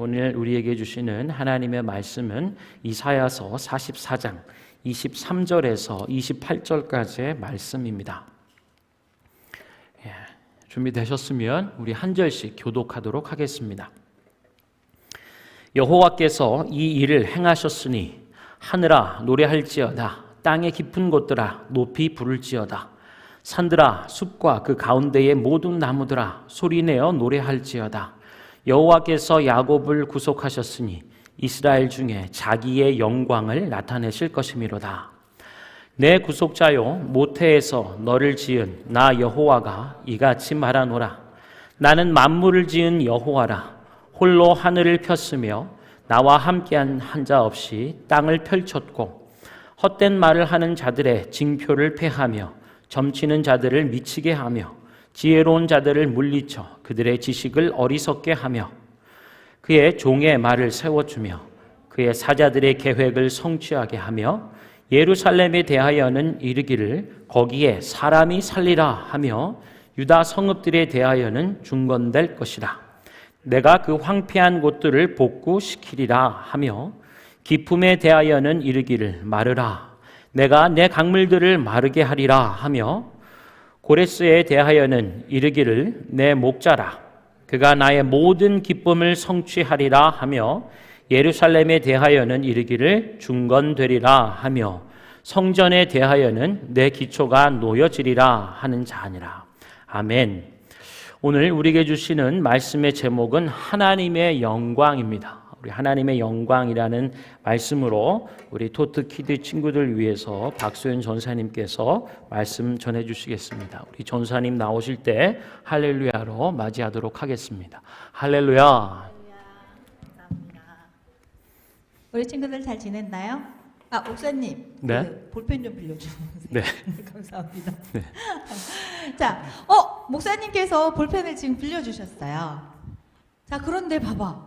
오늘 우리에게 주시는 하나님의 말씀은 이사야서 44장 23절에서 28절까지의 말씀입니다. 준비되셨으면 우리 한 절씩 교독하도록 하겠습니다. 여호와께서 이 일을 행하셨으니 하늘아 노래할지어다. 땅의 깊은 곳들아 높이 부를지어다. 산들아 숲과 그 가운데의 모든 나무들아 소리내어 노래할지어다. 여호와께서 야곱을 구속하셨으니 이스라엘 중에 자기의 영광을 나타내실 것이미로다. 내 구속자요 모태에서 너를 지은 나 여호와가 이같이 말하노라. 나는 만물을 지은 여호와라. 홀로 하늘을 폈으며 나와 함께한 한 자 없이 땅을 펼쳤고 헛된 말을 하는 자들의 징표를 폐하며 점치는 자들을 미치게 하며 지혜로운 자들을 물리쳐 그들의 지식을 어리석게 하며 그의 종의 말을 세워주며 그의 사자들의 계획을 성취하게 하며 예루살렘에 대하여는 이르기를 거기에 사람이 살리라 하며 유다 성읍들에 대하여는 중건될 것이라. 내가 그 황폐한 곳들을 복구시키리라 하며 기품에 대하여는 이르기를 마르라. 내가 내 강물들을 마르게 하리라 하며 고레스에 대하여는 이르기를 내 목자라. 그가 나의 모든 기쁨을 성취하리라 하며 예루살렘에 대하여는 이르기를 중건되리라 하며 성전에 대하여는 내 기초가 놓여지리라 하는 자니라. 아멘. 오늘 우리에게 주시는 말씀의 제목은 하나님의 영광입니다. 우리 하나님의 영광이라는 말씀으로 우리 토트 키드 친구들 위해서 박소연 전사님께서 말씀 전해 주시겠습니다. 우리 전사님 나오실 때 할렐루야로 맞이하도록 하겠습니다. 할렐루야. 감사합니다. 우리 친구들 잘 지냈나요? 목사님, 네. 그 볼펜 좀 빌려주세요. 네. 감사합니다. 네. 자, 목사님께서 볼펜을 지금 빌려주셨어요. 자, 그런데 봐봐.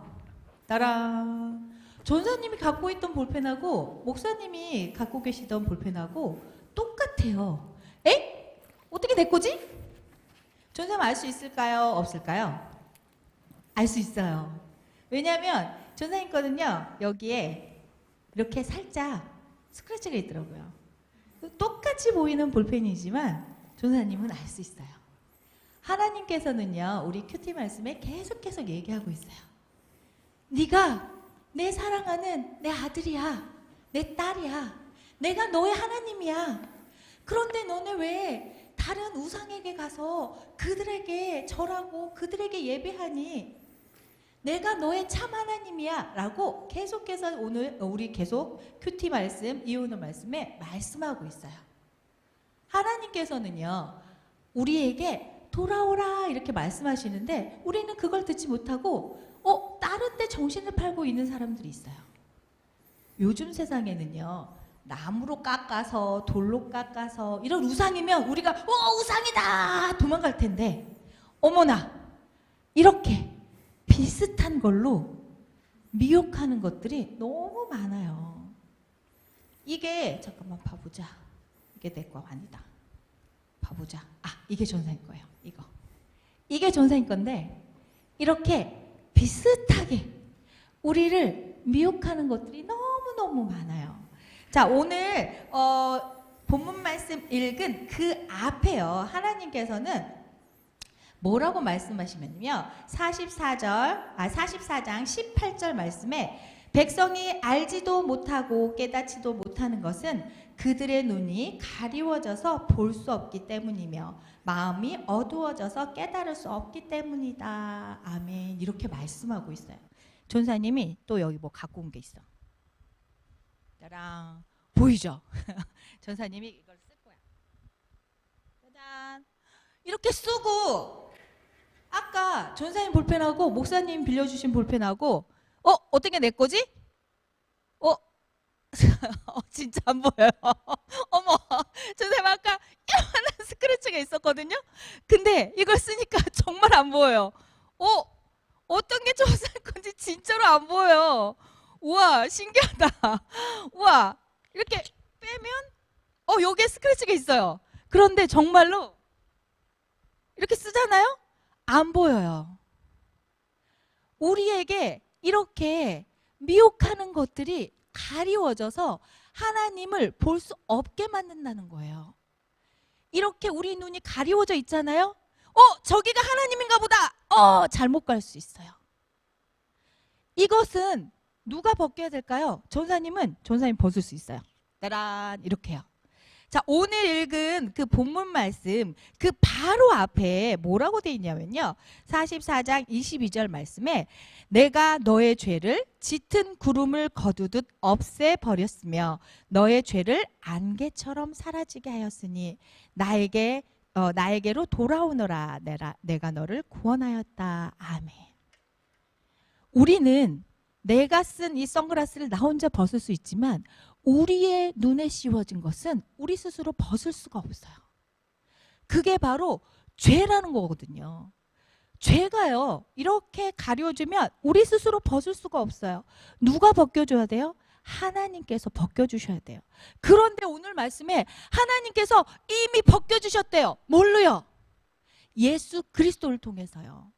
따란. 전사님이 갖고 있던 볼펜하고 목사님이 갖고 계시던 볼펜하고 똑같아요. 에? 어떻게 내 거지? 전사님 알 수 있을까요? 없을까요? 알 수 있어요. 왜냐하면 전사님 거는요, 여기에 이렇게 살짝 스크래치가 있더라고요. 똑같이 보이는 볼펜이지만 전사님은 알 수 있어요. 하나님께서는요, 우리 큐티 말씀에 계속 얘기하고 있어요. 네가 내 사랑하는 내 아들이야. 내 딸이야. 내가 너의 하나님이야. 그런데 너네 왜 다른 우상에게 가서 그들에게 절하고 그들에게 예배하니? 내가 너의 참 하나님이야 라고 계속해서 오늘 우리 계속 큐티 말씀, 이오늘 말씀에 말씀하고 있어요. 하나님께서는요, 우리에게 돌아오라 이렇게 말씀하시는데 우리는 그걸 듣지 못하고 다른 데 정신을 팔고 있는 사람들이 있어요. 요즘 세상에는요, 나무로 깎아서 돌로 깎아서 이런 우상이면 우리가 우상이다 도망갈 텐데, 어머나 이렇게 비슷한 걸로 미혹하는 것들이 너무 많아요. 이게 잠깐만 봐보자. 이게 내 거 아니다. 봐보자. 이게 전사님 거예요. 이게 전사님 건데 이렇게 비슷하게 우리를 미혹하는 것들이 너무너무 많아요. 자, 오늘 본문 말씀 읽은 그 앞에요, 하나님께서는 뭐라고 말씀하시면요, 44장 18절 말씀에 백성이 알지도 못하고 깨닫지도 못하는 것은 그들의 눈이 가리워져서 볼 수 없기 때문이며 마음이 어두워져서 깨달을 수 없기 때문이다. 아멘. 이렇게 말씀하고 있어요. 전사님이 또 여기 뭐 갖고 온 게 있어. 짜랑. 보이죠? 전사님이 이걸 쓸 거야. 짜잔. 이렇게 쓰고 아까 전사님 볼펜하고 목사님 빌려주신 볼펜하고 어떤 게 내 거지? 진짜 안 보여요. 어머, 전사님 아까 이만한 스크래치가 있었거든요. 근데 이걸 쓰니까 정말 안 보여요. 어떤 게 전사님 건지 진짜로 안 보여요. 우와, 신기하다. 우와, 이렇게 빼면 여기에 스크래치가 있어요. 그런데 정말로 이렇게 쓰잖아요? 안 보여요. 우리에게 이렇게 미혹하는 것들이 가리워져서 하나님을 볼 수 없게 만든다는 거예요. 이렇게 우리 눈이 가리워져 있잖아요. 저기가 하나님인가 보다. 잘못 갈 수 있어요. 이것은 누가 벗겨야 될까요? 전사님 벗을 수 있어요. 따란 이렇게요. 자, 오늘 읽은 그 본문 말씀 그 바로 앞에 뭐라고 돼 있냐면요. 44장 22절 말씀에 내가 너의 죄를 짙은 구름을 거두듯 없애버렸으며 너의 죄를 안개처럼 사라지게 하였으니 나에게로 돌아오너라. 내가 너를 구원하였다. 아멘. 우리는 내가 쓴 이 선글라스를 나 혼자 벗을 수 있지만 우리의 눈에 씌워진 것은 우리 스스로 벗을 수가 없어요. 그게 바로 죄라는 거거든요. 죄가요, 이렇게 가려주면 우리 스스로 벗을 수가 없어요. 누가 벗겨줘야 돼요? 하나님께서 벗겨주셔야 돼요. 그런데 오늘 말씀에 하나님께서 이미 벗겨주셨대요. 뭘로요? 예수 그리스도를 통해서요.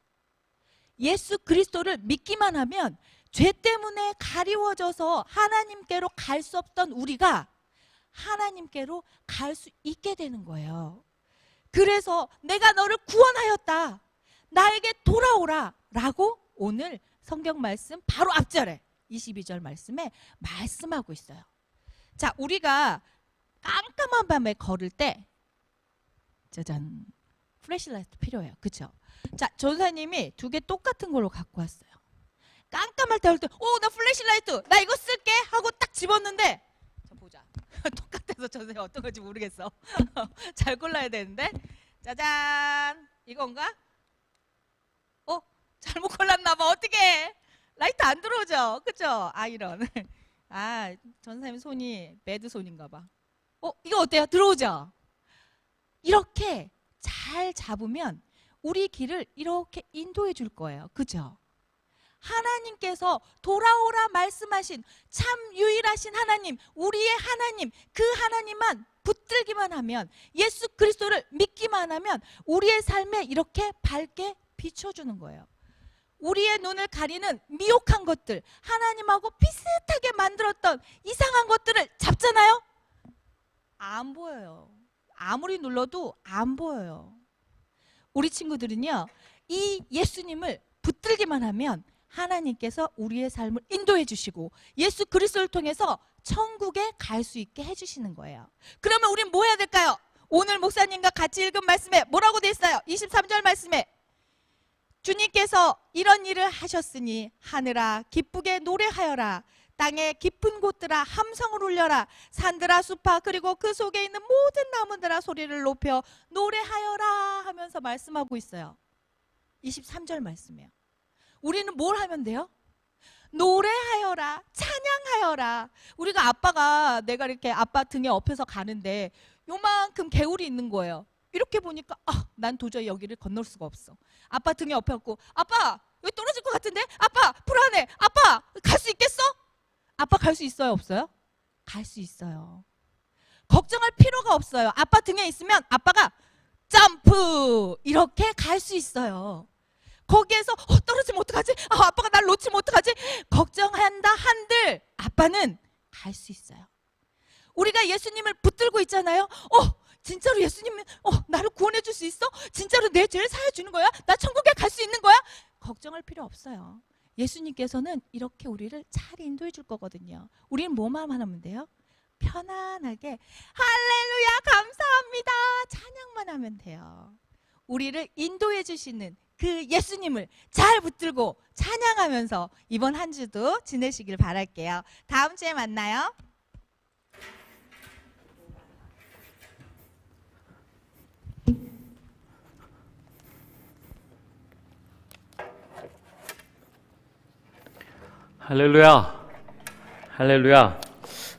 예수 그리스도를 믿기만 하면 죄 때문에 가리워져서 하나님께로 갈 수 없던 우리가 하나님께로 갈 수 있게 되는 거예요. 그래서 내가 너를 구원하였다. 나에게 돌아오라. 라고 오늘 성경 말씀 바로 앞절에 22절 말씀에 말씀하고 있어요. 자, 우리가 깜깜한 밤에 걸을 때 짜잔, 플래시라이트 필요해요. 그렇죠? 자, 전사님이 2개 똑같은 걸로 갖고 왔어요. 깜깜할 때 할 때 나 플래시라이트 나 이거 쓸게 하고 딱 집었는데 자, 보자. 똑같아서 전사님 어떤 건지 모르겠어. 잘 골라야 되는데 짜잔, 이건가? 잘못 골랐나 봐. 어떡해. 라이트 안 들어오죠? 그쵸? 이런. 전사님 손이 매드 손인가 봐. 이거 어때요? 들어오죠? 이렇게 잘 잡으면 우리 길을 이렇게 인도해 줄 거예요. 그죠? 하나님께서 돌아오라 말씀하신 참 유일하신 하나님, 우리의 하나님, 그 하나님만 붙들기만 하면, 예수 그리스도를 믿기만 하면 우리의 삶에 이렇게 밝게 비춰주는 거예요. 우리의 눈을 가리는 미혹한 것들, 하나님하고 비슷하게 만들었던 이상한 것들을 잡잖아요? 안 보여요. 아무리 눌러도 안 보여요. 우리 친구들은요, 이 예수님을 붙들기만 하면 하나님께서 우리의 삶을 인도해 주시고 예수 그리스도를 통해서 천국에 갈 수 있게 해주시는 거예요. 그러면 우린 뭐 해야 될까요? 오늘 목사님과 같이 읽은 말씀에 뭐라고 돼 있어요? 23절 말씀에 주님께서 이런 일을 하셨으니 하늘아 기쁘게 노래하여라. 땅의 깊은 곳들아 함성을 울려라. 산들아 숲아 그리고 그 속에 있는 모든 나무들아 소리를 높여 노래하여라 하면서 말씀하고 있어요. 23절 말씀이에요. 우리는 뭘 하면 돼요? 노래하여라, 찬양하여라. 우리가 아빠가 내가 이렇게 아빠 등에 업혀서 가는데 요만큼 개울이 있는 거예요. 이렇게 보니까 난 도저히 여기를 건널 수가 없어. 아빠 등에 업혀갖고 아빠 여기 떨어질 것 같은데? 아빠 불안해. 아빠 갈 수 있겠어? 아빠 갈 수 있어요? 없어요? 갈 수 있어요. 걱정할 필요가 없어요. 아빠 등에 있으면 아빠가 점프 이렇게 갈 수 있어요. 거기에서 떨어지면 어떡하지? 아빠가 날 놓치면 어떡하지? 걱정한다 한들 아빠는 갈 수 있어요. 우리가 예수님을 붙들고 있잖아요. 진짜로 예수님은 나를 구원해 줄 수 있어? 진짜로 내 죄를 사해 주는 거야? 나 천국에 갈 수 있는 거야? 걱정할 필요 없어요. 예수님께서는 이렇게 우리를 잘 인도해 줄 거거든요. 우리는 뭐만 하면 돼요? 편안하게 할렐루야 감사합니다 찬양만 하면 돼요. 우리를 인도해 주시는 그 예수님을 잘 붙들고 찬양하면서 이번 한 주도 지내시길 바랄게요. 다음 주에 만나요. 할렐루야, 할렐루야.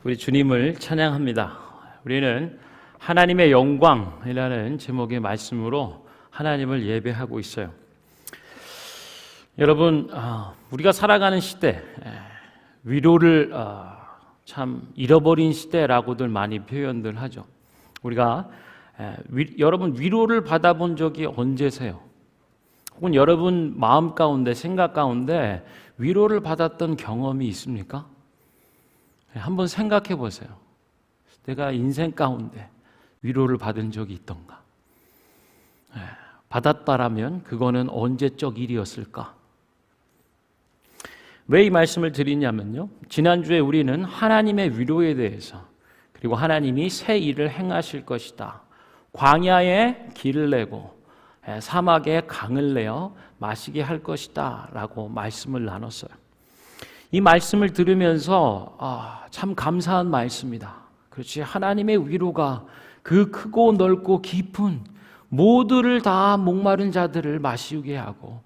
우리 주님을 찬양합니다. 우리는 하나님의 영광이라는 제목의 말씀으로 하나님을 예배하고 있어요. 여러분, 우리가 살아가는 시대, 위로를 참 잃어버린 시대라고들 많이 표현들 하죠. 우리가 여러분 위로를 받아본 적이 언제세요? 혹은 여러분 마음 가운데 생각 가운데 위로를 받았던 경험이 있습니까? 한번 생각해 보세요. 내가 인생 가운데 위로를 받은 적이 있던가? 받았다라면 그거는 언제적 일이었을까? 왜 이 말씀을 드리냐면요, 지난주에 우리는 하나님의 위로에 대해서, 그리고 하나님이 새 일을 행하실 것이다, 광야에 길을 내고 사막에 강을 내어 마시게 할 것이다 라고 말씀을 나눴어요. 이 말씀을 들으면서 참 감사한 말씀이다. 그렇지, 하나님의 위로가 그 크고 넓고 깊은 모두를 다 목마른 자들을 마시게 하고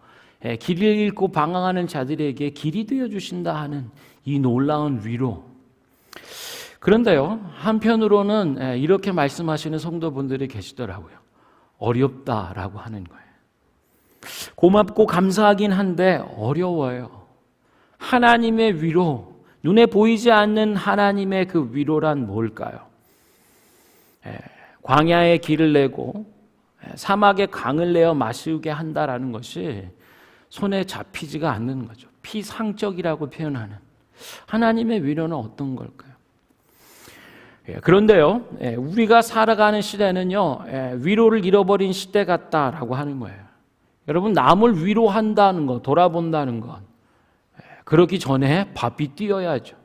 길을 잃고 방황하는 자들에게 길이 되어 주신다 하는 이 놀라운 위로. 그런데요, 한편으로는 이렇게 말씀하시는 성도분들이 계시더라고요. 어렵다라고 하는 거예요. 고맙고 감사하긴 한데 어려워요. 하나님의 위로, 눈에 보이지 않는 하나님의 그 위로란 뭘까요? 광야에 길을 내고 사막에 강을 내어 마시게 한다라는 것이 손에 잡히지가 않는 거죠. 피상적이라고 표현하는 하나님의 위로는 어떤 걸까요? 그런데요, 우리가 살아가는 시대는요, 위로를 잃어버린 시대 같다라고 하는 거예요. 여러분, 남을 위로한다는 것, 돌아본다는 것, 그러기 전에 바삐 뛰어야죠.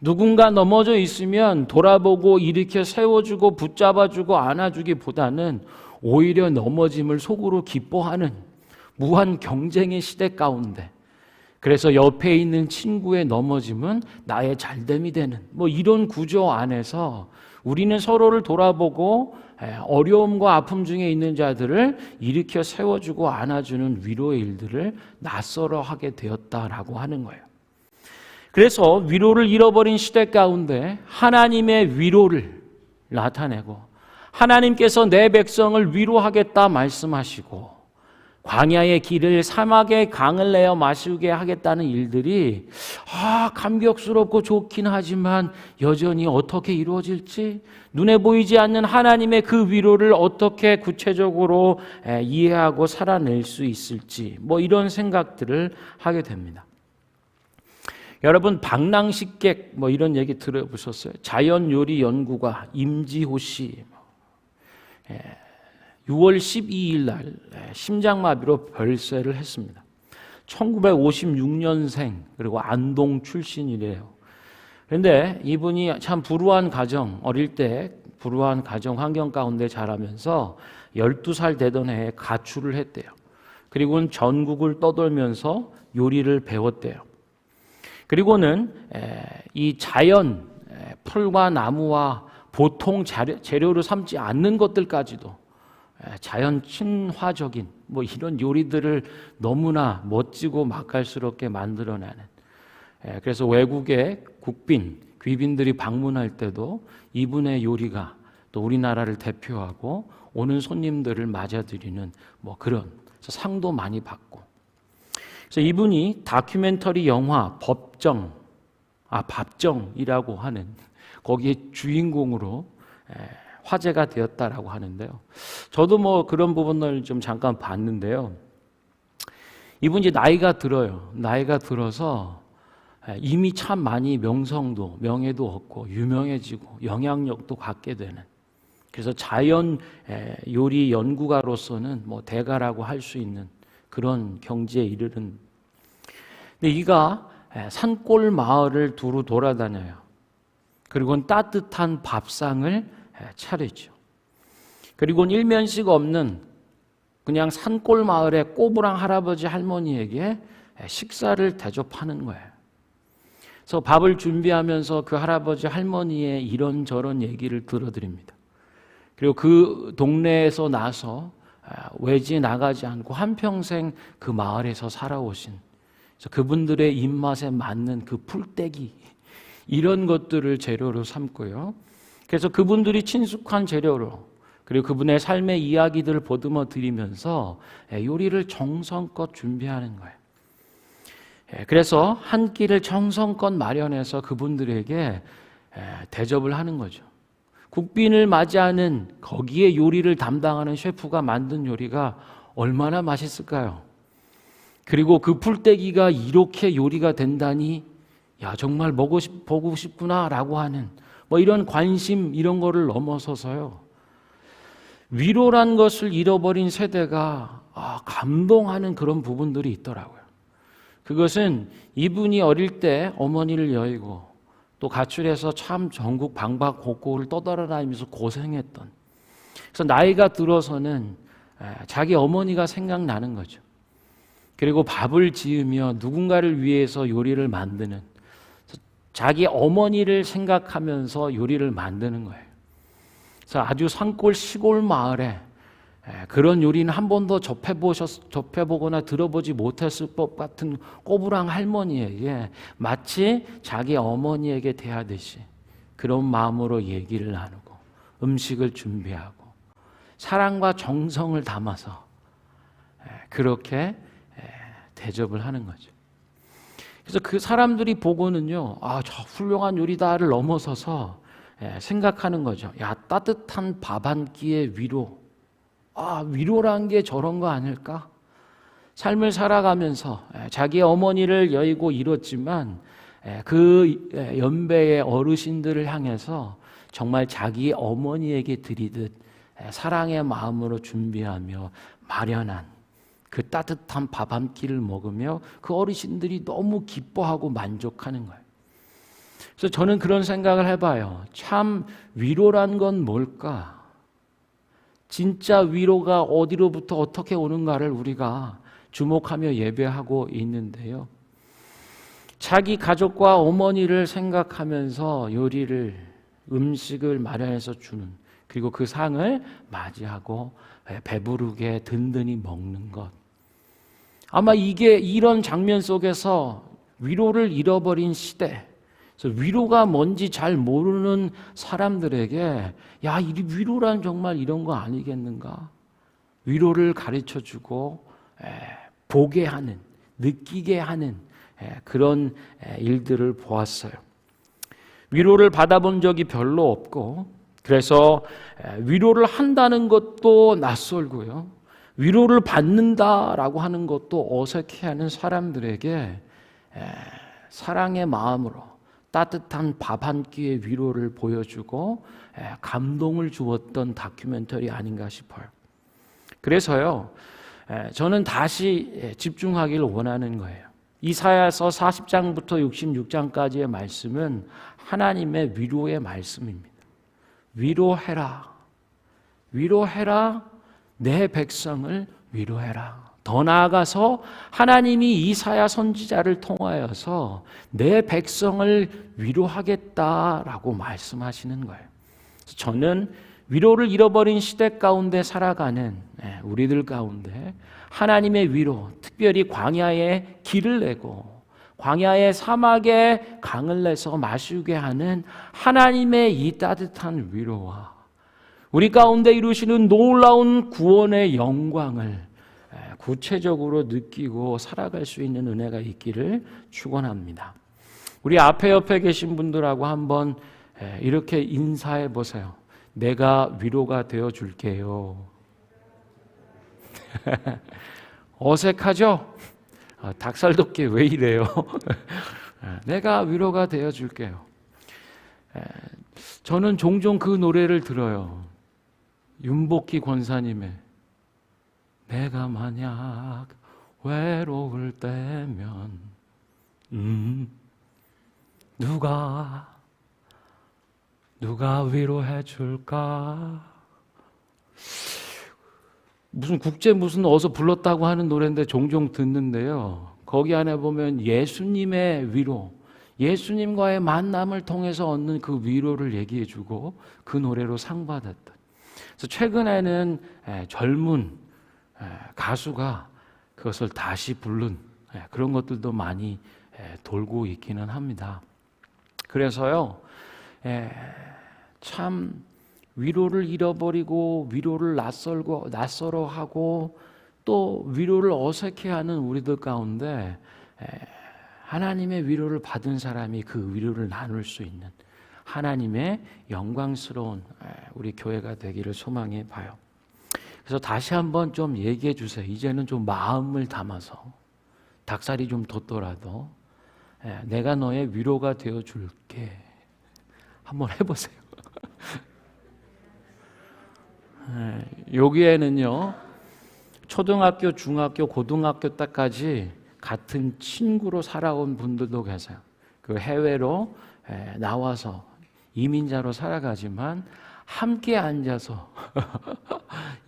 누군가 넘어져 있으면 돌아보고 일으켜 세워주고 붙잡아주고 안아주기보다는 오히려 넘어짐을 속으로 기뻐하는 무한 경쟁의 시대 가운데, 그래서 옆에 있는 친구의 넘어짐은 나의 잘됨이 되는 이런 구조 안에서 우리는 서로를 돌아보고 어려움과 아픔 중에 있는 자들을 일으켜 세워주고 안아주는 위로의 일들을 낯설어 하게 되었다라고 하는 거예요. 그래서 위로를 잃어버린 시대 가운데 하나님의 위로를 나타내고, 하나님께서 내 백성을 위로하겠다 말씀하시고, 광야의 길을 사막의 강을 내어 마시게 하겠다는 일들이 감격스럽고 좋긴 하지만 여전히 어떻게 이루어질지, 눈에 보이지 않는 하나님의 그 위로를 어떻게 구체적으로 이해하고 살아낼 수 있을지 이런 생각들을 하게 됩니다. 여러분, 방랑식객 이런 얘기 들어보셨어요? 자연요리 연구가 임지호 씨 6월 12일 날 심장마비로 별세를 했습니다. 1956년생, 그리고 안동 출신이래요. 그런데 이분이 참 불우한 가정, 어릴 때 불우한 가정 환경 가운데 자라면서 12살 되던 해에 가출을 했대요. 그리고는 전국을 떠돌면서 요리를 배웠대요. 그리고는 이 자연, 풀과 나무와 보통 재료로 삼지 않는 것들까지도 자연 친화적인 이런 요리들을 너무나 멋지고 맛깔스럽게 만들어내는, 그래서 외국의 국빈, 귀빈들이 방문할 때도 이분의 요리가 또 우리나라를 대표하고 오는 손님들을 맞아들이는 그런 상도 많이 받고, 그래서 이분이 다큐멘터리 영화 밥정이라고 하는 거기에 주인공으로 화제가 되었다라고 하는데요. 저도 그런 부분을 좀 잠깐 봤는데요. 이분이 나이가 들어요. 나이가 들어서 이미 참 많이 명성도 명예도 얻고 유명해지고 영향력도 갖게 되는, 그래서 자연 요리 연구가로서는 대가라고 할 수 있는 그런 경지에 이르는. 근데 이가 산골 마을을 두루 돌아다녀요. 그리고는 따뜻한 밥상을 차리죠. 그리고는 일면식 없는 그냥 산골 마을의 꼬부랑 할아버지 할머니에게 식사를 대접하는 거예요. 그래서 밥을 준비하면서 그 할아버지 할머니의 이런저런 얘기를 들어드립니다. 그리고 그 동네에서 나서 외지 나가지 않고 한평생 그 마을에서 살아오신, 그래서 그분들의 입맛에 맞는 그 풀떼기, 이런 것들을 재료로 삼고요. 그래서 그분들이 친숙한 재료로, 그리고 그분의 삶의 이야기들을 보듬어 드리면서 요리를 정성껏 준비하는 거예요. 그래서 한 끼를 정성껏 마련해서 그분들에게 대접을 하는 거죠. 국빈을 맞이하는 거기에 요리를 담당하는 셰프가 만든 요리가 얼마나 맛있을까요? 그리고 그 풀떼기가 이렇게 요리가 된다니, 야, 정말 보고 싶구나라고 하는 뭐 이런 관심, 이런 거를 넘어서서요, 위로란 것을 잃어버린 세대가 감동하는 그런 부분들이 있더라고요. 그것은 이분이 어릴 때 어머니를 여의고 또 가출해서 참 전국 방방곡곡을 떠돌아다니면서 고생했던, 그래서 나이가 들어서는 자기 어머니가 생각나는 거죠. 그리고 밥을 지으며 누군가를 위해서 요리를 만드는, 자기 어머니를 생각하면서 요리를 만드는 거예요. 그래서 아주 산골 시골 마을에 그런 요리는 한 번도 접해보거나 들어보지 못했을 것 같은 꼬부랑 할머니에게 마치 자기 어머니에게 대하듯이 그런 마음으로 얘기를 나누고 음식을 준비하고 사랑과 정성을 담아서 그렇게 대접을 하는 거죠. 그래서 그 사람들이 보고는요, 저 훌륭한 요리다를 넘어서서 생각하는 거죠. 야, 따뜻한 밥 한 끼의 위로. 위로란 게 저런 거 아닐까? 삶을 살아가면서 자기 어머니를 여의고 이뤘지만 그 연배의 어르신들을 향해서 정말 자기 어머니에게 드리듯 사랑의 마음으로 준비하며 마련한 그 따뜻한 밥 한 끼를 먹으며 그 어르신들이 너무 기뻐하고 만족하는 거예요. 그래서 저는 그런 생각을 해봐요. 참 위로란 건 뭘까? 진짜 위로가 어디로부터 어떻게 오는가를 우리가 주목하며 예배하고 있는데요. 자기 가족과 어머니를 생각하면서 요리를, 음식을 마련해서 주는, 그리고 그 상을 맞이하고 배부르게 든든히 먹는 것. 아마 이게 이런 장면 속에서 위로를 잃어버린 시대, 그래서 위로가 뭔지 잘 모르는 사람들에게 야, 이 위로란 정말 이런 거 아니겠는가? 위로를 가르쳐주고 보게 하는, 느끼게 하는 그런 일들을 보았어요. 위로를 받아본 적이 별로 없고, 그래서 위로를 한다는 것도 낯설고요, 위로를 받는다라고 하는 것도 어색해하는 사람들에게 사랑의 마음으로 따뜻한 밥 한 끼의 위로를 보여주고 감동을 주었던 다큐멘터리 아닌가 싶어요. 그래서요, 저는 다시 집중하기를 원하는 거예요. 이사야서 40장부터 66장까지의 말씀은 하나님의 위로의 말씀입니다. 위로해라, 위로해라, 내 백성을 위로해라. 더 나아가서 하나님이 이사야 선지자를 통하여서 내 백성을 위로하겠다라고 말씀하시는 거예요. 저는 위로를 잃어버린 시대 가운데 살아가는 우리들 가운데 하나님의 위로, 특별히 광야에 길을 내고 광야의 사막에 강을 내서 마시게 하는 하나님의 이 따뜻한 위로와 우리 가운데 이루시는 놀라운 구원의 영광을 구체적으로 느끼고 살아갈 수 있는 은혜가 있기를 축원합니다. 우리 앞에 옆에 계신 분들하고 한번 이렇게 인사해 보세요. 내가 위로가 되어 줄게요. 어색하죠? 닭살돋게 왜 이래요? 내가 위로가 되어 줄게요. 저는 종종 그 노래를 들어요. 윤복희 권사님의 내가 만약 외로울 때면 누가 위로해 줄까? 무슨 어디서 불렀다고 하는 노래인데 종종 듣는데요. 거기 안에 보면 예수님의 위로, 예수님과의 만남을 통해서 얻는 그 위로를 얘기해 주고 그 노래로 상 받았던. 그래서 최근에는 젊은 가수가 그것을 다시 부른 그런 것들도 많이 돌고 있기는 합니다. 그래서요, 참 위로를 잃어버리고 위로를 낯설어하고 또 위로를 어색해하는 우리들 가운데 하나님의 위로를 받은 사람이 그 위로를 나눌 수 있는 하나님의 영광스러운 우리 교회가 되기를 소망해 봐요. 그래서 다시 한번 좀 얘기해 주세요. 이제는 좀 마음을 담아서 닭살이 좀 돋더라도 내가 너의 위로가 되어줄게. 한번 해보세요. 여기에는요, 초등학교, 중학교, 고등학교 때까지 같은 친구로 살아온 분들도 계세요. 그 해외로 나와서 이민자로 살아가지만 함께 앉아서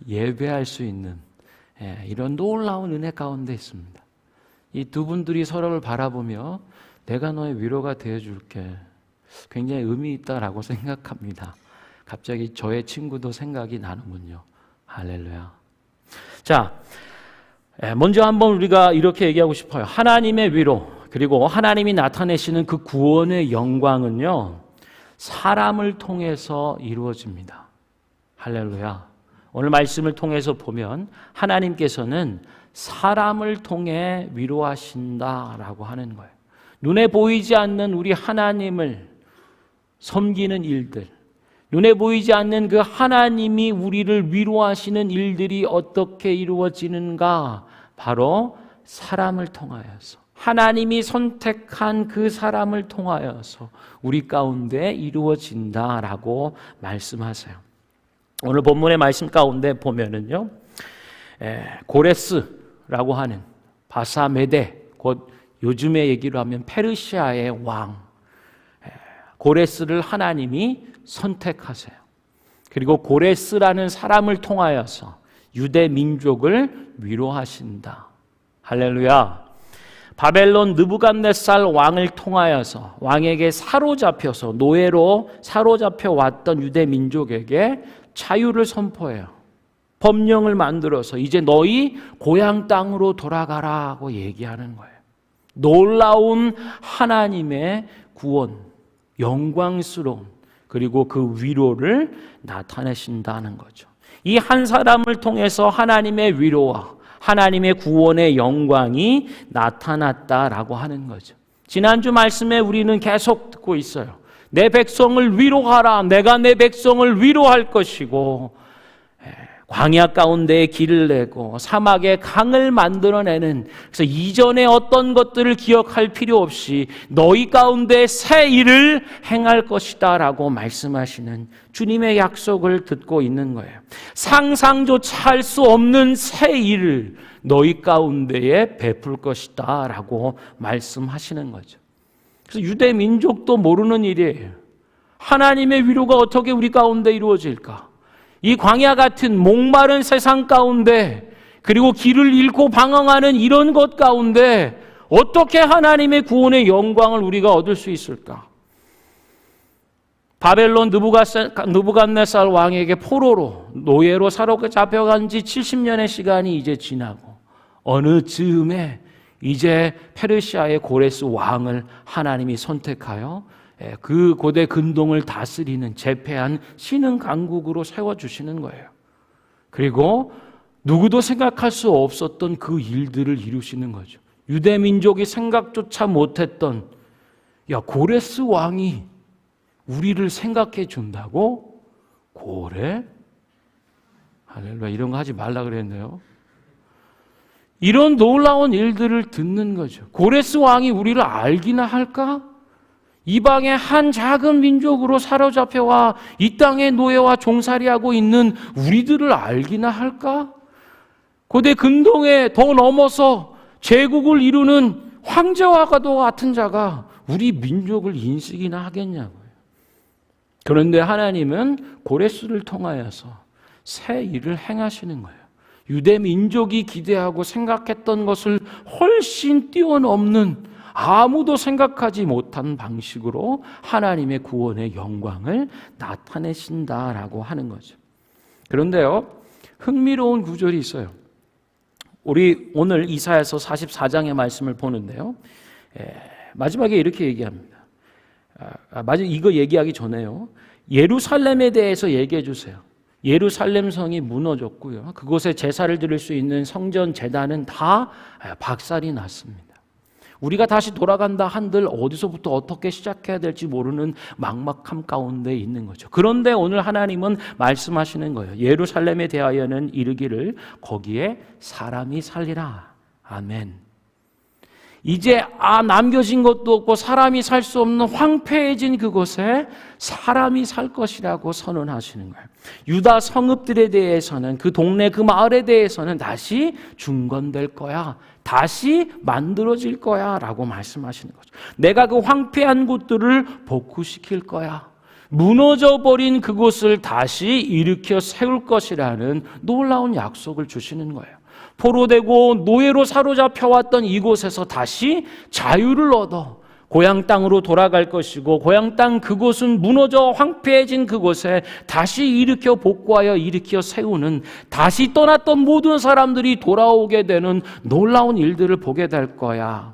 예배할 수 있는 이런 놀라운 은혜 가운데 있습니다. 이 두 분들이 서로를 바라보며 내가 너의 위로가 되어줄게. 굉장히 의미 있다라고 생각합니다. 갑자기 저의 친구도 생각이 나는군요. 할렐루야. 자, 먼저 한번 우리가 이렇게 얘기하고 싶어요. 하나님의 위로, 그리고 하나님이 나타내시는 그 구원의 영광은요, 사람을 통해서 이루어집니다. 할렐루야. 오늘 말씀을 통해서 보면 하나님께서는 사람을 통해 위로하신다라고 하는 거예요. 눈에 보이지 않는 우리 하나님을 섬기는 일들, 눈에 보이지 않는 그 하나님이 우리를 위로하시는 일들이 어떻게 이루어지는가? 바로 사람을 통하여서, 하나님이 선택한 그 사람을 통하여서 우리 가운데 이루어진다라고 말씀하세요. 오늘 본문의 말씀 가운데 보면은요, 고레스라고 하는 바사메데, 곧 요즘의 얘기로 하면 페르시아의 왕 고레스를 하나님이 선택하세요. 그리고 고레스라는 사람을 통하여서 유대 민족을 위로하신다. 할렐루야. 바벨론 느부갓네살 왕을 통하여서 왕에게 사로잡혀서 노예로 사로잡혀 왔던 유대 민족에게 자유를 선포해요. 법령을 만들어서 이제 너희 고향 땅으로 돌아가라고 얘기하는 거예요. 놀라운 하나님의 구원, 영광스러운, 그리고 그 위로를 나타내신다는 거죠. 이 한 사람을 통해서 하나님의 위로와 하나님의 구원의 영광이 나타났다라고 하는 거죠. 지난주 말씀에 우리는 계속 듣고 있어요. 내 백성을 위로하라. 내가 내 백성을 위로할 것이고, 광야 가운데에 길을 내고 사막에 강을 만들어내는, 그래서 이전에 어떤 것들을 기억할 필요 없이 너희 가운데 새 일을 행할 것이다 라고 말씀하시는 주님의 약속을 듣고 있는 거예요. 상상조차 할 수 없는 새 일을 너희 가운데에 베풀 것이다 라고 말씀하시는 거죠. 그래서 유대 민족도 모르는 일이에요. 하나님의 위로가 어떻게 우리 가운데 이루어질까? 이 광야 같은 목마른 세상 가운데, 그리고 길을 잃고 방황하는 이런 것 가운데 어떻게 하나님의 구원의 영광을 우리가 얻을 수 있을까? 바벨론 느부갓네살 왕에게 포로로 노예로 사로잡혀간 지 70년의 시간이 이제 지나고 어느 즈음에 이제 페르시아의 고레스 왕을 하나님이 선택하여 그 고대 근동을 다스리는 제패한 신흥 강국으로 세워주시는 거예요. 그리고 누구도 생각할 수 없었던 그 일들을 이루시는 거죠. 유대 민족이 생각조차 못했던, 야, 고레스 왕이 우리를 생각해 준다고? 고래? 할렐루야. 이런 거 하지 말라 그랬네요. 이런 놀라운 일들을 듣는 거죠. 고레스 왕이 우리를 알기나 할까? 이방의 한 작은 민족으로 사로잡혀와 이 땅의 노예와 종살이하고 있는 우리들을 알기나 할까? 고대 근동에 더 넘어서 제국을 이루는 황제와도 같은 자가 우리 민족을 인식이나 하겠냐고요. 그런데 하나님은 고레스를 통하여서 새 일을 행하시는 거예요. 유대 민족이 기대하고 생각했던 것을 훨씬 뛰어넘는, 아무도 생각하지 못한 방식으로 하나님의 구원의 영광을 나타내신다라고 하는 거죠. 그런데요, 흥미로운 구절이 있어요. 우리 오늘 이사야서 44장의 말씀을 보는데요, 마지막에 이렇게 얘기합니다. 이거 얘기하기 전에요, 예루살렘에 대해서 얘기해 주세요. 예루살렘 성이 무너졌고요, 그곳에 제사를 드릴 수 있는 성전 제단은 다 박살이 났습니다. 우리가 다시 돌아간다 한들 어디서부터 어떻게 시작해야 될지 모르는 막막함 가운데 있는 거죠. 그런데 오늘 하나님은 말씀하시는 거예요. 예루살렘에 대하여는 이르기를 거기에 사람이 살리라. 아멘. 이제 남겨진 것도 없고 사람이 살 수 없는 황폐해진 그곳에 사람이 살 것이라고 선언하시는 거예요. 유다 성읍들에 대해서는, 그 동네 그 마을에 대해서는 다시 중건될 거야, 다시 만들어질 거야 라고 말씀하시는 거죠. 내가 그 황폐한 곳들을 복구시킬 거야, 무너져버린 그곳을 다시 일으켜 세울 것이라는 놀라운 약속을 주시는 거예요. 포로되고 노예로 사로잡혀왔던 이곳에서 다시 자유를 얻어 고향 땅으로 돌아갈 것이고, 고향 땅 그곳은 무너져 황폐해진 그곳에 다시 일으켜 복구하여 일으켜 세우는, 다시 떠났던 모든 사람들이 돌아오게 되는 놀라운 일들을 보게 될 거야.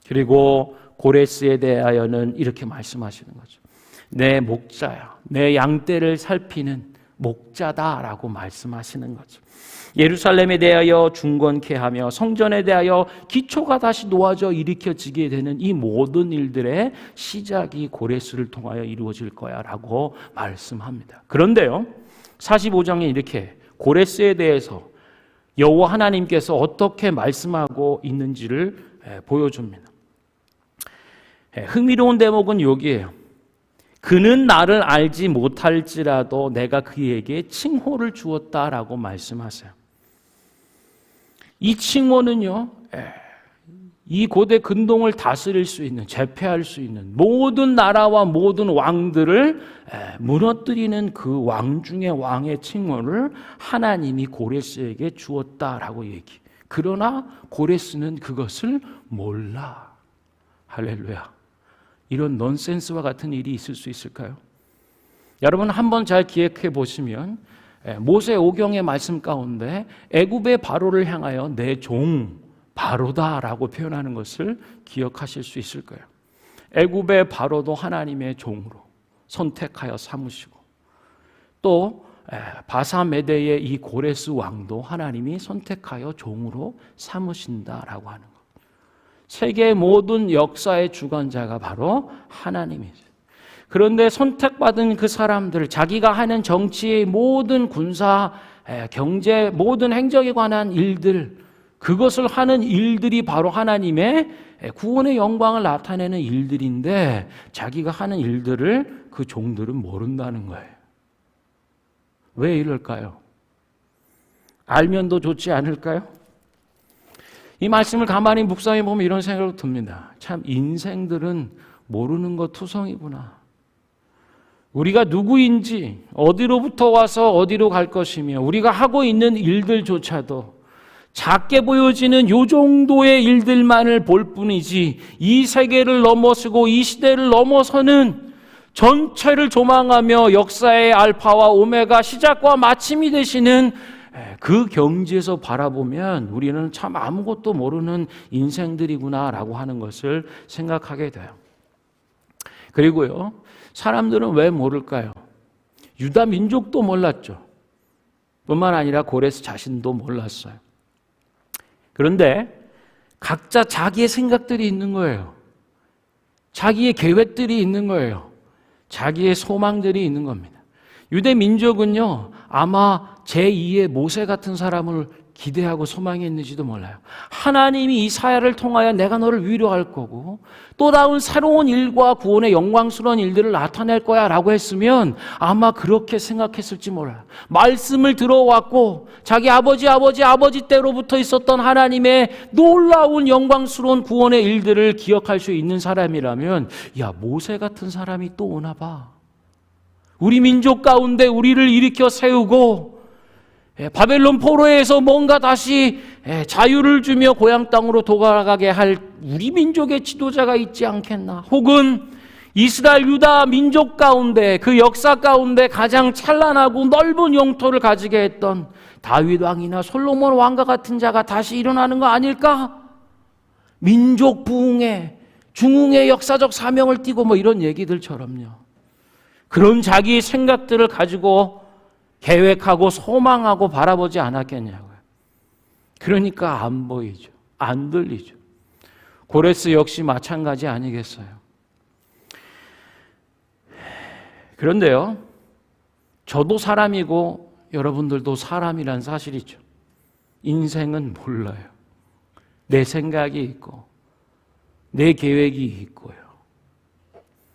그리고 고레스에 대하여는 이렇게 말씀하시는 거죠. 내 목자야, 내 양떼를 살피는 목자다라고 말씀하시는 거죠. 예루살렘에 대하여 중건케 하며 성전에 대하여 기초가 다시 놓아져 일으켜지게 되는 이 모든 일들의 시작이 고레스를 통하여 이루어질 거야 라고 말씀합니다. 그런데요, 45장에 이렇게 고레스에 대해서 여호와 하나님께서 어떻게 말씀하고 있는지를 보여줍니다. 흥미로운 대목은 여기에요. 그는 나를 알지 못할지라도 내가 그에게 칭호를 주었다라고 말씀하세요. 이 칭호는요, 이 고대 근동을 다스릴 수 있는, 제패할 수 있는 모든 나라와 모든 왕들을 무너뜨리는 그 왕 중의 왕의 칭호를 하나님이 고레스에게 주었다라고 얘기. 그러나 고레스는 그것을 몰라. 할렐루야. 이런 넌센스와 같은 일이 있을 수 있을까요? 여러분 한번 잘 기억해 보시면 모세 오경의 말씀 가운데 애굽의 바로를 향하여 내 종 바로다라고 표현하는 것을 기억하실 수 있을 거예요. 애굽의 바로도 하나님의 종으로 선택하여 삼으시고, 또 바사메대의 이 고레스 왕도 하나님이 선택하여 종으로 삼으신다라고 하는 것. 세계 모든 역사의 주관자가 바로 하나님이죠. 그런데 선택받은 그 사람들, 자기가 하는 정치의 모든 군사, 경제, 모든 행정에 관한 일들, 그것을 하는 일들이 바로 하나님의 구원의 영광을 나타내는 일들인데, 자기가 하는 일들을 그 종들은 모른다는 거예요. 왜 이럴까요? 알면 더 좋지 않을까요? 이 말씀을 가만히 묵상해 보면 이런 생각이 듭니다. 참 인생들은 모르는 것 투성이구나. 우리가 누구인지, 어디로부터 와서 어디로 갈 것이며 우리가 하고 있는 일들조차도 작게 보여지는 요 정도의 일들만을 볼 뿐이지, 이 세계를 넘어서고 이 시대를 넘어서는 전체를 조망하며 역사의 알파와 오메가, 시작과 마침이 되시는 그 경지에서 바라보면 우리는 참 아무것도 모르는 인생들이구나라고 하는 것을 생각하게 돼요. 그리고요, 사람들은 왜 모를까요? 유다 민족도 몰랐죠. 뿐만 아니라 고레스 자신도 몰랐어요. 그런데 각자 자기의 생각들이 있는 거예요. 자기의 계획들이 있는 거예요. 자기의 소망들이 있는 겁니다. 유대 민족은요, 아마 제2의 모세 같은 사람을 기대하고 소망했는지도 몰라요. 하나님이 이사야를 통하여 내가 너를 위로할 거고 또 다른 새로운 일과 구원의 영광스러운 일들을 나타낼 거야 라고 했으면 아마 그렇게 생각했을지 몰라요. 말씀을 들어왔고 자기 아버지 때로부터 있었던 하나님의 놀라운 영광스러운 구원의 일들을 기억할 수 있는 사람이라면, 야, 모세 같은 사람이 또 오나 봐. 우리 민족 가운데 우리를 일으켜 세우고 바벨론 포로에서 뭔가 다시 자유를 주며 고향 땅으로 돌아가게 할 우리 민족의 지도자가 있지 않겠나. 혹은 이스라엘 유다 민족 가운데, 그 역사 가운데 가장 찬란하고 넓은 영토를 가지게 했던 다윗 왕이나 솔로몬 왕과 같은 자가 다시 일어나는 거 아닐까? 민족 부흥의 중흥의 역사적 사명을 띠고 뭐 이런 얘기들처럼요. 그런 자기 생각들을 가지고 계획하고 소망하고 바라보지 않았겠냐고요. 그러니까 안 보이죠. 안 들리죠. 고레스 역시 마찬가지 아니겠어요. 그런데요, 저도 사람이고 여러분들도 사람이란 사실이죠. 인생은 몰라요. 내 생각이 있고 내 계획이 있고요.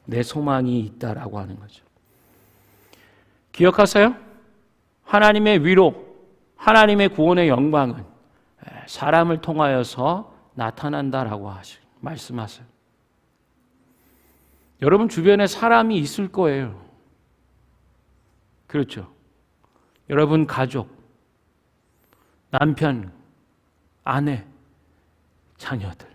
내 소망이 있다라고 하는 거죠. 기억하세요? 하나님의 위로, 하나님의 구원의 영광은 사람을 통하여서 나타난다라고 말씀하세요. 여러분 주변에 사람이 있을 거예요. 그렇죠? 여러분 가족, 남편, 아내, 자녀들.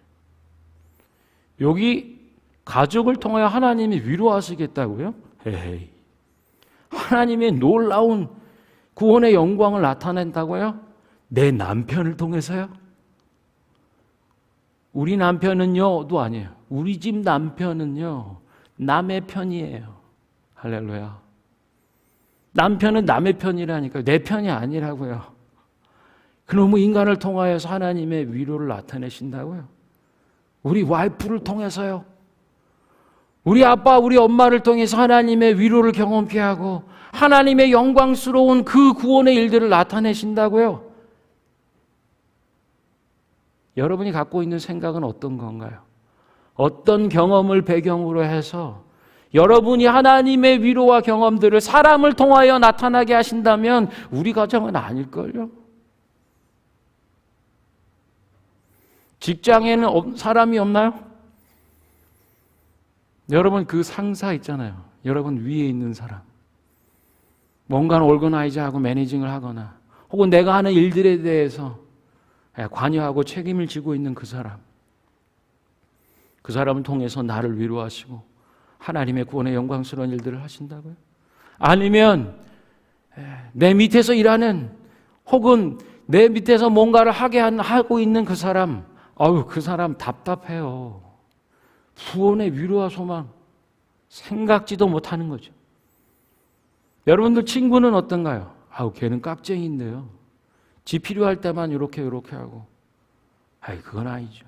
여기 가족을 통하여 하나님이 위로하시겠다고요? 에이. 하나님의 놀라운 구원의 영광을 나타낸다고요? 내 남편을 통해서요? 우리 남편은요,도 아니에요. 우리 집 남편은요, 남의 편이에요. 할렐루야. 남편은 남의 편이라니까요. 내 편이 아니라고요. 그놈의 인간을 통하여서 하나님의 위로를 나타내신다고요. 우리 와이프를 통해서요. 우리 아빠, 우리 엄마를 통해서 하나님의 위로를 경험케 하고 하나님의 영광스러운 그 구원의 일들을 나타내신다고요. 여러분이 갖고 있는 생각은 어떤 건가요? 어떤 경험을 배경으로 해서 여러분이 하나님의 위로와 경험들을 사람을 통하여 나타나게 하신다면 우리 가정은 아닐걸요? 직장에는 사람이 없나요? 여러분 그 상사 있잖아요. 여러분 위에 있는 사람. 뭔가를 올거나이즈하고 매니징을 하거나 혹은 내가 하는 일들에 대해서 관여하고 책임을 지고 있는 그 사람. 그 사람을 통해서 나를 위로하시고 하나님의 구원의 영광스러운 일들을 하신다고요? 아니면 내 밑에서 일하는 혹은 내 밑에서 뭔가를 하고 있는 그 사람, 그 사람 답답해요. 구원의 위로와 소망 생각지도 못하는 거죠. 여러분들 친구는 어떤가요? 걔는 깍쟁이인데요. 지 필요할 때만 이렇게 하고. 그건 아니죠.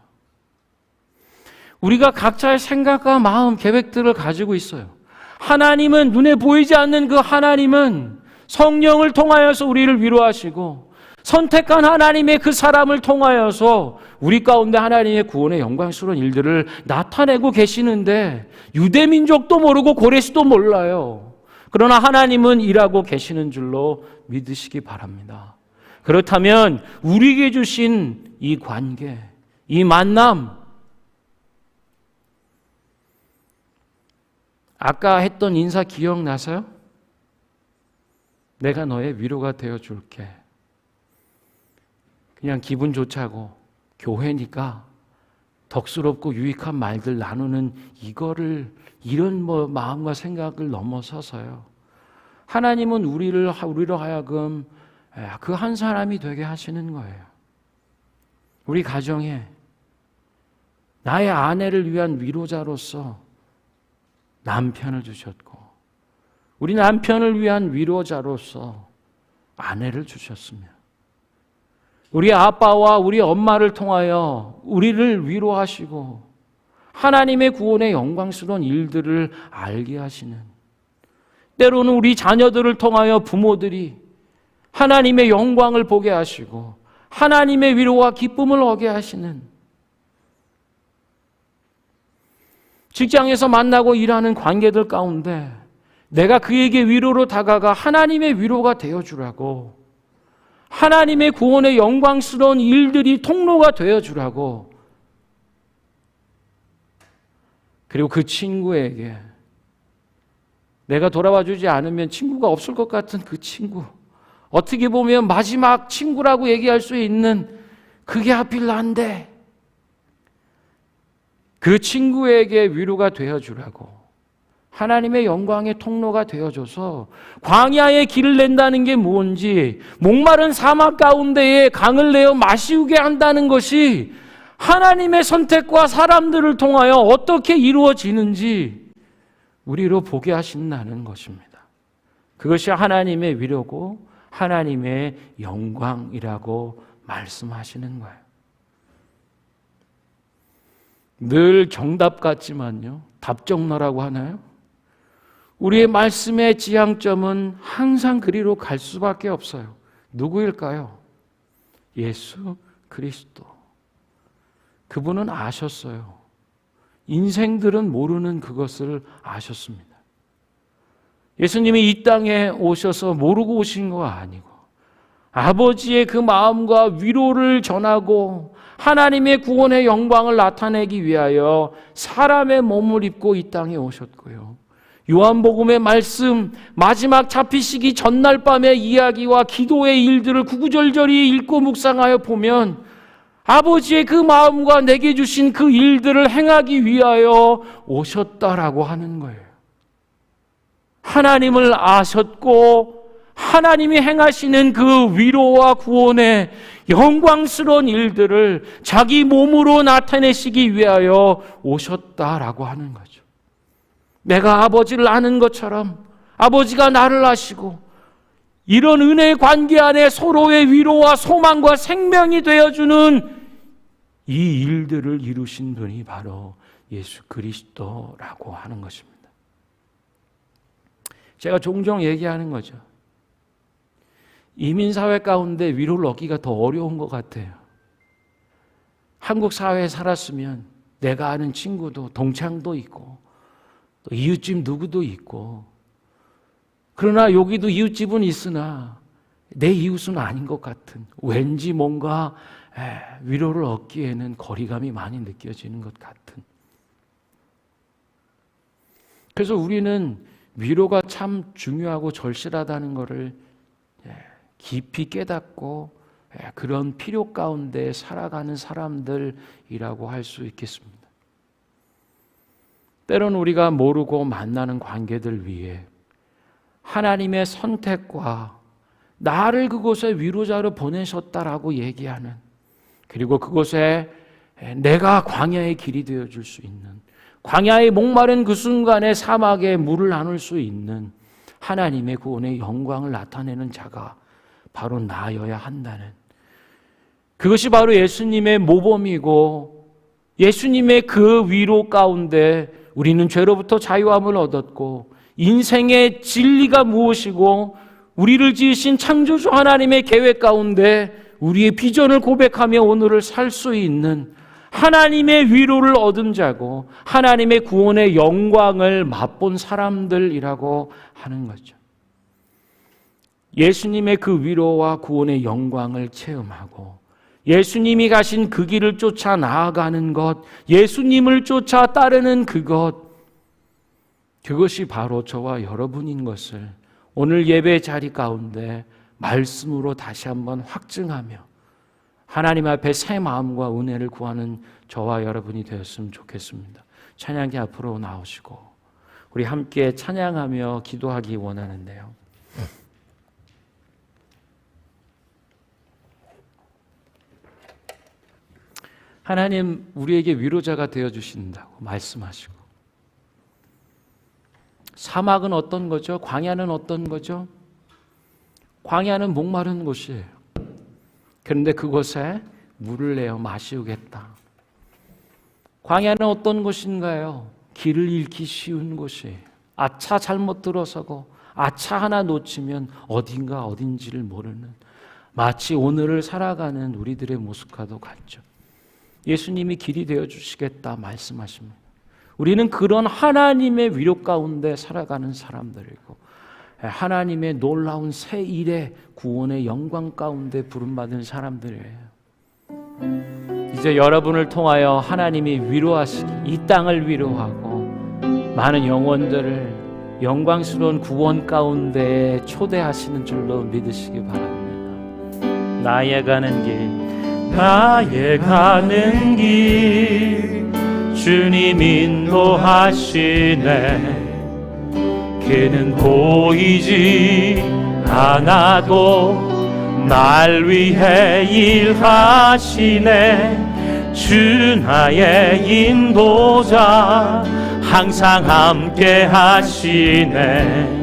우리가 각자의 생각과 마음, 계획들을 가지고 있어요. 하나님은 눈에 보이지 않는 그 하나님은 성령을 통하여서 우리를 위로하시고 선택한 하나님의 그 사람을 통하여서 우리 가운데 하나님의 구원의 영광스러운 일들을 나타내고 계시는데 유대민족도 모르고 고레스도 몰라요. 그러나 하나님은 일하고 계시는 줄로 믿으시기 바랍니다. 그렇다면 우리에게 주신 이 관계, 이 만남, 아까 했던 인사 기억나세요? 내가 너의 위로가 되어줄게. 그냥 기분 좋자고 교회니까 덕스럽고 유익한 말들 나누는 이런 마음과 생각을 넘어서서요. 하나님은 우리로 하여금 그 한 사람이 되게 하시는 거예요. 우리 가정에 나의 아내를 위한 위로자로서 남편을 주셨고 우리 남편을 위한 위로자로서 아내를 주셨습니다. 우리 아빠와 우리 엄마를 통하여 우리를 위로하시고 하나님의 구원의 영광스러운 일들을 알게 하시는, 때로는 우리 자녀들을 통하여 부모들이 하나님의 영광을 보게 하시고 하나님의 위로와 기쁨을 얻게 하시는, 직장에서 만나고 일하는 관계들 가운데 내가 그에게 위로로 다가가 하나님의 위로가 되어주라고, 하나님의 구원의 영광스러운 일들이 통로가 되어주라고, 그리고 그 친구에게 내가 돌아와 주지 않으면 친구가 없을 것 같은 그 친구, 어떻게 보면 마지막 친구라고 얘기할 수 있는 그게 하필 난데 그 친구에게 위로가 되어주라고, 하나님의 영광의 통로가 되어줘서 광야의 길을 낸다는 게 뭔지, 목마른 사막 가운데에 강을 내어 마시우게 한다는 것이 하나님의 선택과 사람들을 통하여 어떻게 이루어지는지 우리로 보게 하신다는 것입니다. 그것이 하나님의 위로고 하나님의 영광이라고 말씀하시는 거예요. 늘 정답 같지만요, 답정너라고 하나요? 우리의 말씀의 지향점은 항상 그리로 갈 수밖에 없어요. 누구일까요? 예수 그리스도. 그분은 아셨어요. 인생들은 모르는 그것을 아셨습니다. 예수님이 이 땅에 오셔서 모르고 오신 거 아니고 아버지의 그 마음과 위로를 전하고 하나님의 구원의 영광을 나타내기 위하여 사람의 몸을 입고 이 땅에 오셨고요. 요한복음의 말씀 마지막 잡히시기 전날 밤의 이야기와 기도의 일들을 구구절절히 읽고 묵상하여 보면 아버지의 그 마음과 내게 주신 그 일들을 행하기 위하여 오셨다라고 하는 거예요. 하나님을 아셨고 하나님이 행하시는 그 위로와 구원의 영광스러운 일들을 자기 몸으로 나타내시기 위하여 오셨다라고 하는 거죠. 내가 아버지를 아는 것처럼 아버지가 나를 아시고 이런 은혜의 관계 안에 서로의 위로와 소망과 생명이 되어주는 이 일들을 이루신 분이 바로 예수 그리스도라고 하는 것입니다. 제가 종종 얘기하는 거죠. 이민사회 가운데 위로를 얻기가 더 어려운 것 같아요. 한국 사회에 살았으면 내가 아는 친구도 동창도 있고 또 이웃집 누구도 있고, 그러나 여기도 이웃집은 있으나 내 이웃은 아닌 것 같은, 왠지 뭔가 위로를 얻기에는 거리감이 많이 느껴지는 것 같은. 그래서 우리는 위로가 참 중요하고 절실하다는 것을 깊이 깨닫고 그런 필요 가운데 살아가는 사람들이라고 할 수 있겠습니다. 때로는 우리가 모르고 만나는 관계들 위해 하나님의 선택과 나를 그곳에 위로자로 보내셨다라고 얘기하는, 그리고 그곳에 내가 광야의 길이 되어줄 수 있는, 광야의 목마른 그 순간에 사막에 물을 나눌 수 있는 하나님의 구원의 영광을 나타내는 자가 바로 나여야 한다는, 그것이 바로 예수님의 모범이고 예수님의 그 위로 가운데 우리는 죄로부터 자유함을 얻었고 인생의 진리가 무엇이고 우리를 지으신 창조주 하나님의 계획 가운데 우리의 비전을 고백하며 오늘을 살 수 있는 하나님의 위로를 얻은 자고 하나님의 구원의 영광을 맛본 사람들이라고 하는 거죠. 예수님의 그 위로와 구원의 영광을 체험하고 예수님이 가신 그 길을 쫓아 나아가는 것, 예수님을 쫓아 따르는 그것이 바로 저와 여러분인 것을 오늘 예배 자리 가운데 말씀으로 다시 한번 확증하며 하나님 앞에 새 마음과 은혜를 구하는 저와 여러분이 되었으면 좋겠습니다. 찬양기 앞으로 나오시고 우리 함께 찬양하며 기도하기 원하는데요. 하나님 우리에게 위로자가 되어주신다고 말씀하시고, 사막은 어떤 거죠? 광야는 어떤 거죠? 광야는 목마른 곳이에요. 그런데 그곳에 물을 내어 마시우겠다. 광야는 어떤 곳인가요? 길을 잃기 쉬운 곳이에요. 아차 잘못 들어서고 아차 하나 놓치면 어딘지를 모르는, 마치 오늘을 살아가는 우리들의 모습과도 같죠. 예수님이 길이 되어주시겠다 말씀하십니다. 우리는 그런 하나님의 위로 가운데 살아가는 사람들이고 하나님의 놀라운 새 일의 구원의 영광 가운데 부름받은 사람들이에요. 이제 여러분을 통하여 하나님이 위로하시기, 이 땅을 위로하고 많은 영혼들을 영광스러운 구원 가운데 초대하시는 줄로 믿으시기 바랍니다. 나의 가는 길 주님 인도하시네. 그는 보이지 않아도 날 위해 일하시네. 주 나의 인도자 항상 함께 하시네.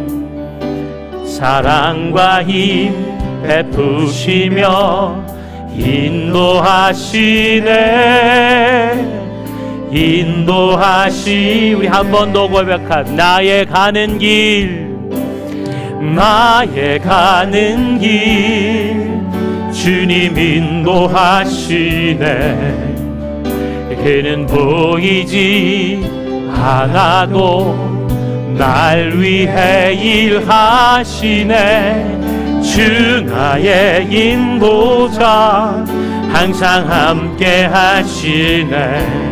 사랑과 힘 베푸시며 인도하시네. 우리 한 번 더 고백한 나의 가는 길 주님 인도하시네. 그는 보이지 않아도 날 위해 일하시네. 주 나의 인도자 항상 함께 하시네.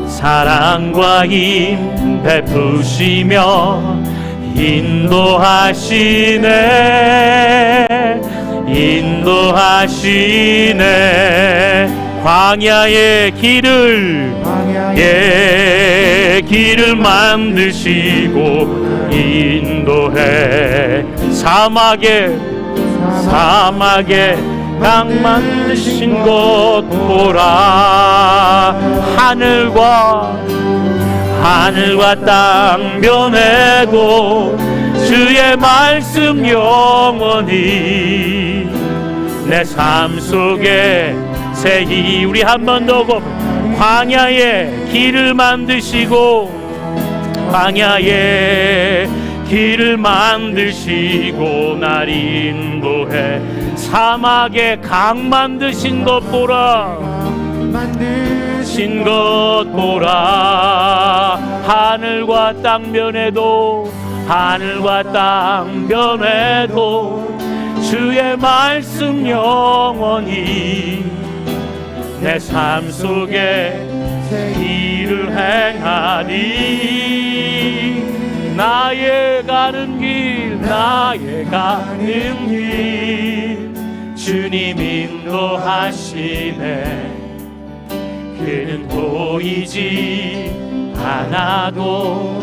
사랑과 힘 베푸시며 인도하시네. 인도하시네. 광야의 길을 길을 만드시고 인도해. 사막에 강 만드신 곳 보라. 하늘과 땅 변해도 주의 말씀 영원히 내 삶 속에 새히. 우리 한 번 더 광야에 길을 만드시고 광야에 길을 만드시고 날 인도해. 사막에 강 만드신 것 보라. 만드신 것 보라. 하늘과 땅 변해도 주의 말씀 영원히 내 삶 속에 일을 행하니. 나의 가는 길 주님 인도하시네. 그는 보이지 않아도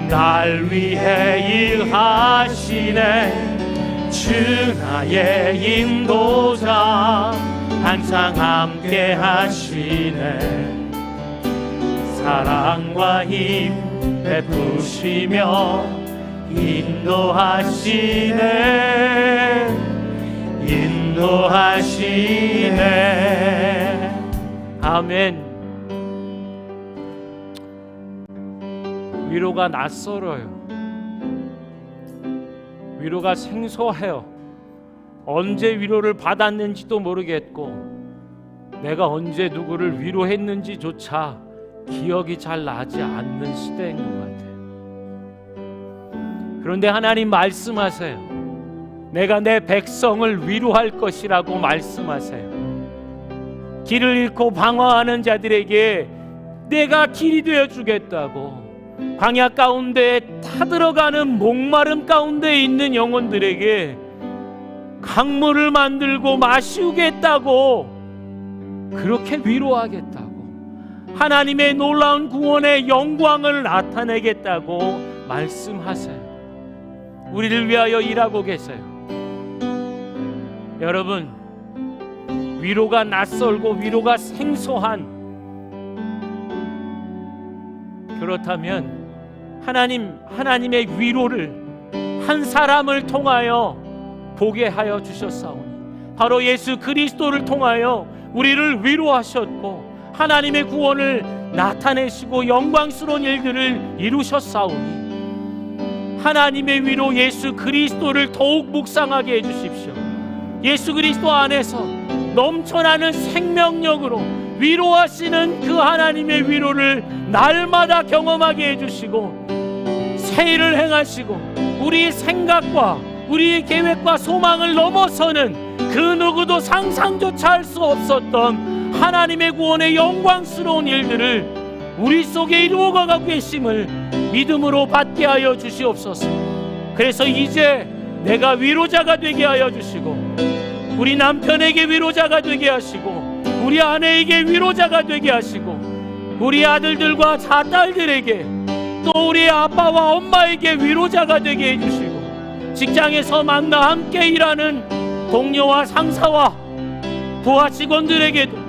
날 위해 일하시네. 주 나의 인도자 항상 함께 하시네. 사랑과 힘 베푸시며 인도하시네. 아멘. 위로가 낯설어요. 위로가 생소해요. 언제 위로를 받았는지도 모르겠고 내가 언제 누구를 위로했는지조차 기억이 잘 나지 않는 시대인 것 같아요. 그런데 하나님 말씀하세요. 내가 내 백성을 위로할 것이라고 말씀하세요. 길을 잃고 방황하는 자들에게 내가 길이 되어 주겠다고. 광야 가운데 타들어가는 목마름 가운데 있는 영혼들에게 강물을 만들고 마시우겠다고. 그렇게 위로하겠다고. 하나님의 놀라운 구원의 영광을 나타내겠다고 말씀하세요. 우리를 위하여 일하고 계세요. 여러분, 위로가 낯설고 위로가 생소한, 그렇다면 하나님의 위로를 한 사람을 통하여 보게 하여 주셨사오니 바로 예수 그리스도를 통하여 우리를 위로하셨고 하나님의 구원을 나타내시고 영광스러운 일들을 이루셨사오니 하나님의 위로 예수 그리스도를 더욱 묵상하게 해주십시오. 예수 그리스도 안에서 넘쳐나는 생명력으로 위로하시는 그 하나님의 위로를 날마다 경험하게 해주시고 새 일을 행하시고 우리의 생각과 우리의 계획과 소망을 넘어서는 그 누구도 상상조차 할 수 없었던 하나님의 구원의 영광스러운 일들을 우리 속에 이루어가고 계심을 믿음으로 받게 하여 주시옵소서. 그래서 이제 내가 위로자가 되게 하여 주시고 우리 남편에게 위로자가 되게 하시고 우리 아내에게 위로자가 되게 하시고 우리 아들들과 자딸들에게 또 우리 아빠와 엄마에게 위로자가 되게 해주시고 직장에서 만나 함께 일하는 동료와 상사와 부하 직원들에게도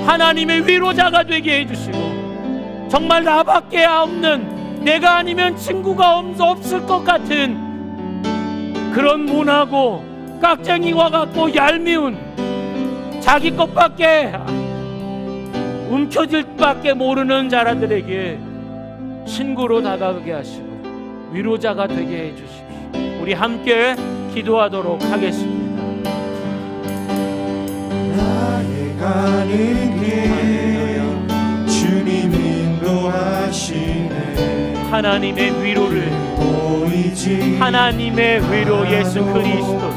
하나님의 위로자가 되게 해주시고 정말 나밖에 없는, 내가 아니면 친구가 없을 것 같은 그런 모나고 깍쟁이와 같고 얄미운 자기 것밖에 움켜질 밖에 모르는 자라들에게 친구로 다가가게 하시고 위로자가 되게 해주십시오. 우리 함께 기도하도록 하겠습니다. 나의 가는 길 하나님의 위로를, 하나님의 위로 예수 그리스도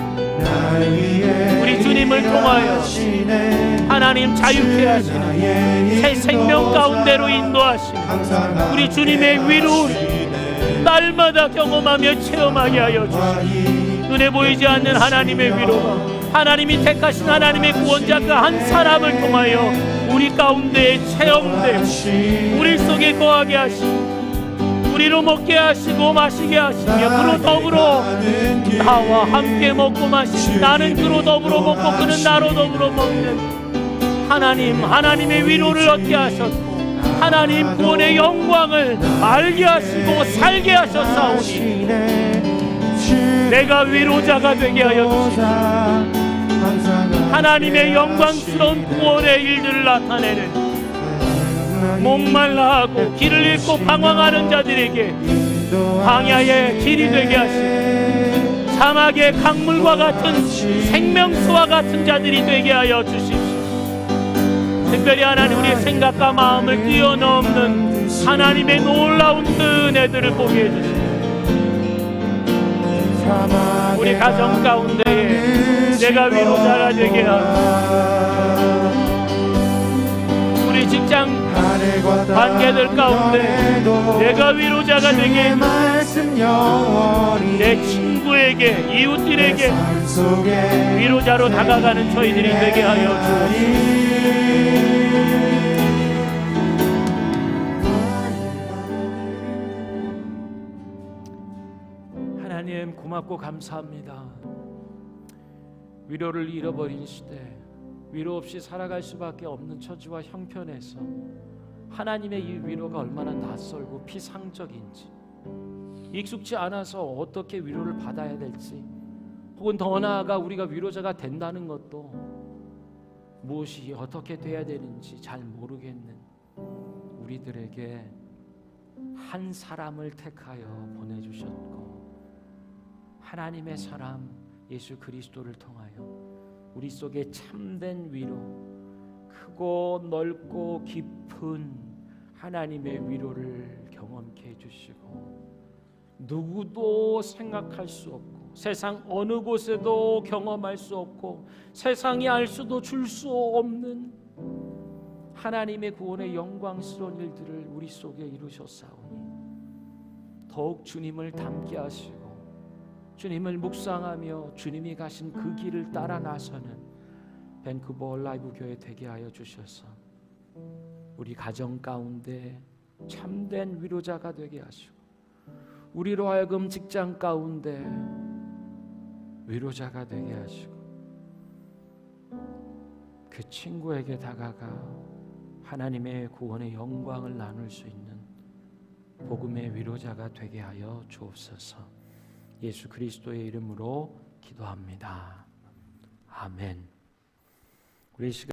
우리 주님을 통하여 하나님 자유케 하시는 새 생명 가운데로 인도하시는 우리 주님의 위로를 날마다 경험하며 체험하게 하여 주시옵소서. 눈에 보이지 않는 하나님의 위로가 하나님이 택하신 하나님의 구원자 그 한 사람을 통하여 우리 가운데에 체험되고 우리 속에 거하게 하시고 우리로 먹게 하시고 마시게 하시며 그로 더불어 나와 함께 먹고 마시고 나는 그로 더불어 먹고 그는 나로 더불어 먹는 하나님의 위로를 얻게 하셨고 하나님 구원의 영광을 알게 하시고 살게 하셨사오니 내가 위로자가 되게 하여 주시옵소서. 하나님의 영광스러운 구원의 일들을 나타내는 목말라하고 길을 잃고 방황하는 자들에게 광야의 길이 되게 하시고 사막의 강물과 같은 생명수와 같은 자들이 되게 하여 주십시오. 특별히 하나님 우리의 생각과 마음을 뛰어넘는 하나님의 놀라운 그 은혜들을 보게 해주시고 우리 가정 가운데에 내가 위로자가 되게 하고 우리 직장 관계들 가운데 내가 위로자가 되게 해주시고 내 친구에게 이웃들에게 위로자로 다가가는 저희들이 되게 하여 주옵소서. 하나님 고맙고 감사합니다. 위로를 잃어버린 시대 위로 없이 살아갈 수밖에 없는 처지와 형편에서 하나님의 이 위로가 얼마나 낯설고 피상적인지 익숙지 않아서 어떻게 위로를 받아야 될지 혹은 더 나아가 우리가 위로자가 된다는 것도 무엇이 어떻게 돼야 되는지 잘 모르겠는 우리들에게 한 사람을 택하여 보내주셨고 하나님의 사람 예수 그리스도를 통하여 우리 속에 참된 위로 크고 넓고 깊은 하나님의 위로를 경험케 해주시고 누구도 생각할 수 없고 세상 어느 곳에도 경험할 수 없고 세상이 알 수도 줄 수 없는 하나님의 구원의 영광스러운 일들을 우리 속에 이루셨사오니 더욱 주님을 닮게 하시고 주님을 묵상하며 주님이 가신 그 길을 따라 나서는 밴쿠버 라이브 교회 되게 하여 주셔서 우리 가정 가운데 참된 위로자가 되게 하시고 우리로 하여금 직장 가운데 위로자가 되게 하시고 그 친구에게 다가가 하나님의 구원의 영광을 나눌 수 있는 복음의 위로자가 되게 하여 주옵소서. 예수 그리스도의 이름으로 기도합니다. 아멘. 우리 시간